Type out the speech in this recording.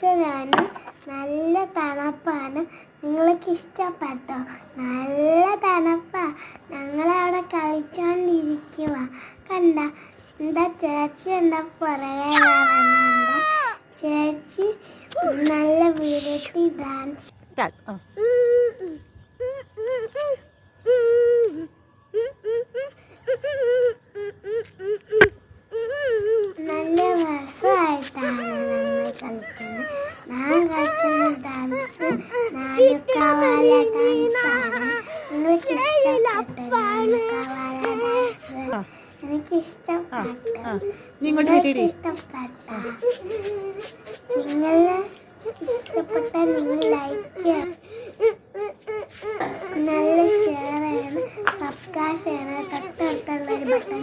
കളിച്ചതാണ്. നല്ല തണുപ്പാണ്. നിങ്ങൾക്ക് ഇഷ്ടപ്പെട്ടോ? നല്ല തണുപ്പാ. ഞങ്ങളവിടെ കളിച്ചോണ്ടിരിക്കുക. കണ്ട എന്താ ചേച്ചി എന്താ പുറകെ വരുന്നുണ്ട്. ചേച്ചി നല്ല വിരട്ടി ഡാൻസ്. നല്ല രസമായിട്ടാണ് ഞങ്ങൾ കളിക്കുന്നത്. ഞാൻ കളിക്കുന്ന ഡാൻസ് നാലുകാവാല ഡാൻസാണ്. നിങ്ങൾക്ക് എനിക്ക് ഇഷ്ടപ്പെട്ട നിങ്ങളെ ഇഷ്ടപ്പെട്ട നിങ്ങൾ ലൈക്ക് ചെയ്യണം, നല്ല ഷെയർ ചെയ്യണം, സബ്സ്ക്രൈബ് ചെയ്യണം. തൊട്ടടുത്തുള്ള ഒരു ബട്ടൺ